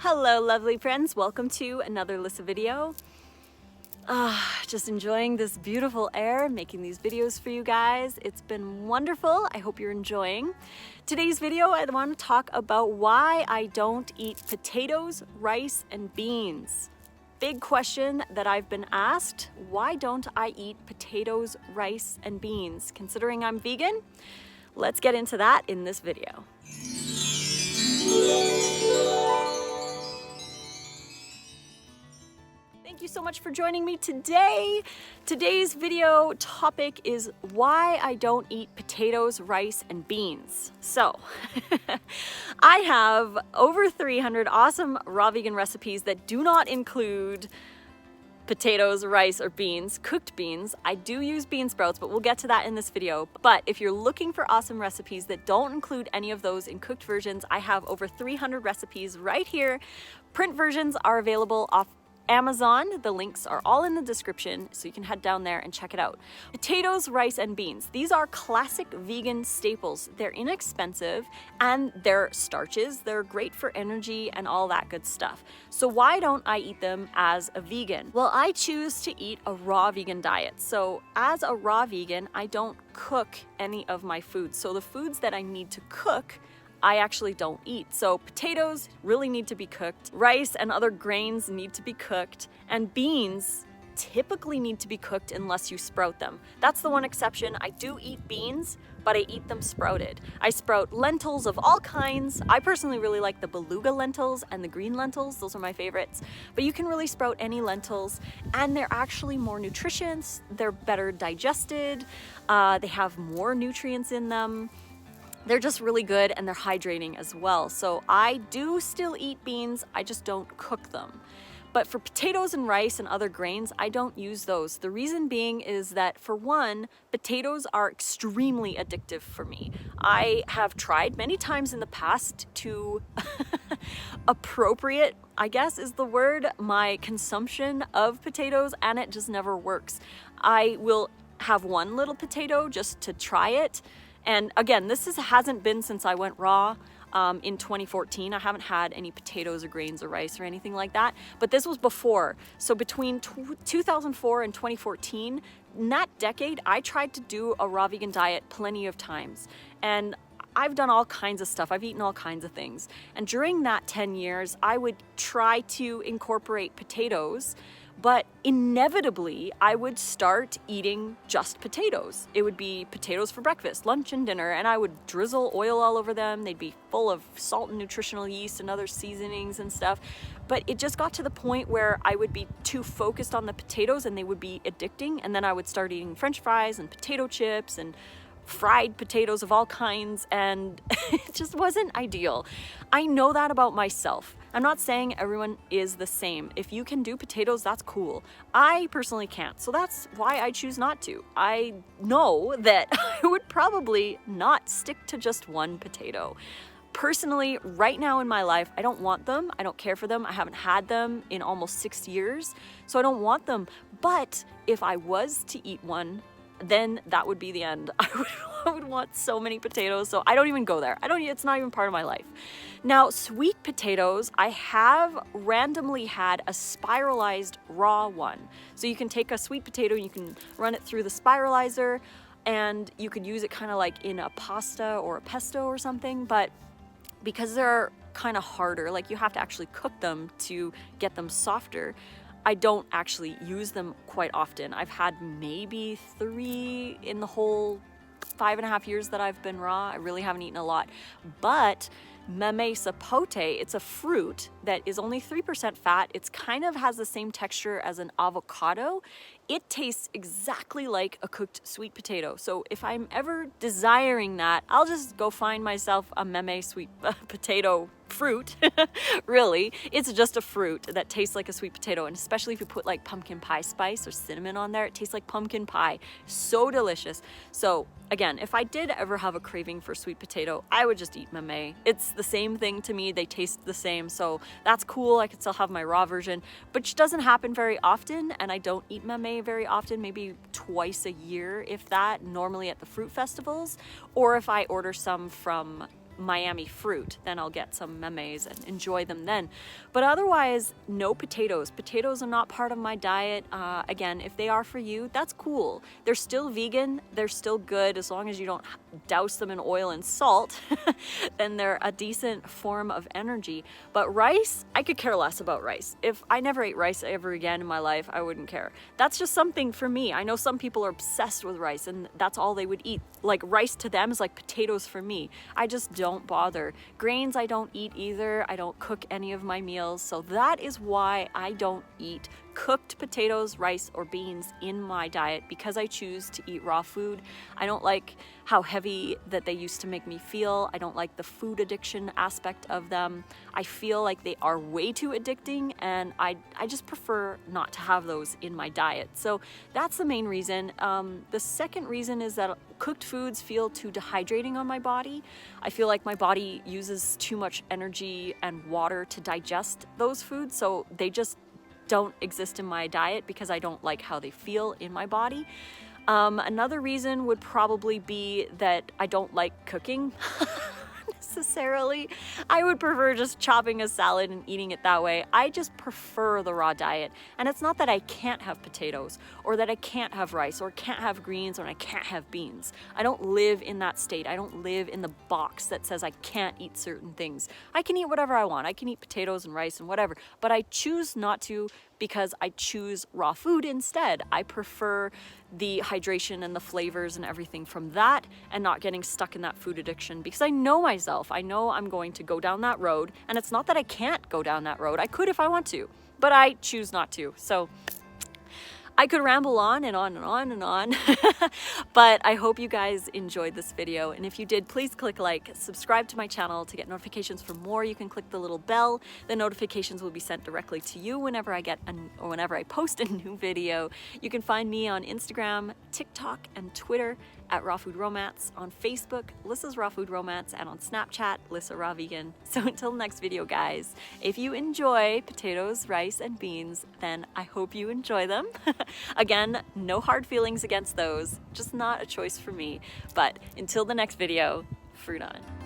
Hello lovely friends, welcome to another Lissa video. Just enjoying this beautiful air, making these videos for you guys. It's been wonderful. I hope you're enjoying. Today's video, I want to talk about why I don't eat potatoes, rice, and beans. Big question that I've been asked, why don't I eat potatoes, rice, and beans? Considering I'm vegan, let's get into that in this video. Thank you so much for joining me today. Today's video topic is why I don't eat potatoes, rice, and beans. So, I have over 300 awesome raw vegan recipes that do not include potatoes, rice, or beans, cooked beans. I do use bean sprouts, but we'll get to that in this video. But if you're looking for awesome recipes that don't include any of those in cooked versions, I have over 300 recipes right here. Print versions are available off Amazon. The links are all in the description, so you can head down there and check it out. Potatoes, rice, and beans. These are classic vegan staples. They're inexpensive and they're starches. They're great for energy and all that good stuff. So why don't I eat them as a vegan? Well, I choose to eat a raw vegan diet. So as a raw vegan, I don't cook any of my foods. So the foods that I need to cook, I actually don't eat. So potatoes really need to be cooked, rice and other grains need to be cooked, and beans typically need to be cooked unless you sprout them. That's the one exception. I do eat beans, but I eat them sprouted. I sprout lentils of all kinds. I personally really like the beluga lentils and the green lentils. Those are my favorites. But you can really sprout any lentils, and they're actually more nutritious. They're better digested. They have more nutrients in them. They're just really good and they're hydrating as well. So I do still eat beans, I just don't cook them. But for potatoes and rice and other grains, I don't use those. The reason being is that, for one, potatoes are extremely addictive for me. I have tried many times in the past to appropriate, I guess is the word, my consumption of potatoes, and it just never works. I will have one little potato just to try it. And again, this hasn't been since I went raw in 2014. I haven't had any potatoes or grains or rice or anything like that. But this was before. So between 2004 and 2014, in that decade, I tried to do a raw vegan diet plenty of times. And I've done all kinds of stuff. I've eaten all kinds of things. And during that 10 years, I would try to incorporate potatoes, but inevitably I would start eating just potatoes. It would be potatoes for breakfast, lunch, and dinner, and I would drizzle oil all over them. They'd be full of salt and nutritional yeast and other seasonings and stuff. But it just got to the point where I would be too focused on the potatoes and they would be addicting, and then I would start eating French fries and potato chips and fried potatoes of all kinds, and it just wasn't ideal. I know that about myself. I'm not saying everyone is the same. If you can do potatoes, that's cool. I personally can't, so that's why I choose not to. I know that I would probably not stick to just one potato. Personally, right now in my life, I don't want them. I don't care for them. I haven't had them in almost 6 years, so I don't want them. But if I was to eat one, then that would be the end. I would want so many potatoes, so I don't even go there. It's not even part of my life. Now, sweet potatoes, I have randomly had a spiralized raw one. So you can take a sweet potato and you can run it through the spiralizer, and you could use it kind of like in a pasta or a pesto or something, but because they're kind of harder, like you have to actually cook them to get them softer, I don't actually use them quite often. I've had maybe 3 in the whole 5.5 years that I've been raw. I really haven't eaten a lot. But meme sapote, it's a fruit that is only 3% fat. It's kind of has the same texture as an avocado. It tastes exactly like a cooked sweet potato. So if I'm ever desiring that, I'll just go find myself a meme sweet potato fruit. Really, it's just a fruit that tastes like a sweet potato, and especially if you put like pumpkin pie spice or cinnamon on there, it tastes like pumpkin pie. So delicious. So again, if I did ever have a craving for sweet potato, I would just eat meme. It's the same thing to me. They taste the same, so that's cool. I could still have my raw version, which doesn't happen very often, and I don't eat meme very often, maybe twice a year, if that, normally at the fruit festivals, or if I order some from Miami fruit, then I'll get some memes and enjoy them then. But otherwise, no potatoes. Potatoes are not part of my diet. Again, if they are for you, that's cool. They're still vegan, they're still good as long as you don't douse them in oil and salt, then they're a decent form of energy. But rice, I could care less about rice. If I never ate rice ever again in my life, I wouldn't care. That's just something for me. I know some people are obsessed with rice and that's all they would eat. Like rice to them is like potatoes for me. I just don't bother. Grains I don't eat either. I don't cook any of my meals. So that is why I don't eat cooked potatoes, rice, or beans in my diet, because I choose to eat raw food. I don't like how heavy that they used to make me feel. I don't like the food addiction aspect of them. I feel like they are way too addicting, and I just prefer not to have those in my diet. So that's the main reason. The second reason is that cooked foods feel too dehydrating on my body. I feel like my body uses too much energy and water to digest those foods, so they just don't exist in my diet because I don't like how they feel in my body. Another reason would probably be that I don't like cooking necessarily. I would prefer just chopping a salad and eating it that way. I just prefer the raw diet. And it's not that I can't have potatoes or that I can't have rice or can't have greens or I can't have beans. I don't live in that state. I don't live in the box that says I can't eat certain things. I can eat whatever I want. I can eat potatoes and rice and whatever, but I choose not to because I choose raw food instead. I prefer the hydration and the flavors and everything from that and not getting stuck in that food addiction, because I know myself. I know I'm going to go down that road, and it's not that I can't go down that road. I could if I want to, but I choose not to. So I could ramble on and on and on and on, but I hope you guys enjoyed this video. And if you did, please click like, subscribe to my channel to get notifications for more. You can click the little bell. The notifications will be sent directly to you whenever I post a new video. You can find me on Instagram, TikTok, and Twitter at Raw Food Romance, on Facebook, Lissa's Raw Food Romance, and on Snapchat, Lissa Raw Vegan. So until next video, guys, if you enjoy potatoes, rice, and beans, then I hope you enjoy them. Again, no hard feelings against those, just not a choice for me. But until the next video, fruit on.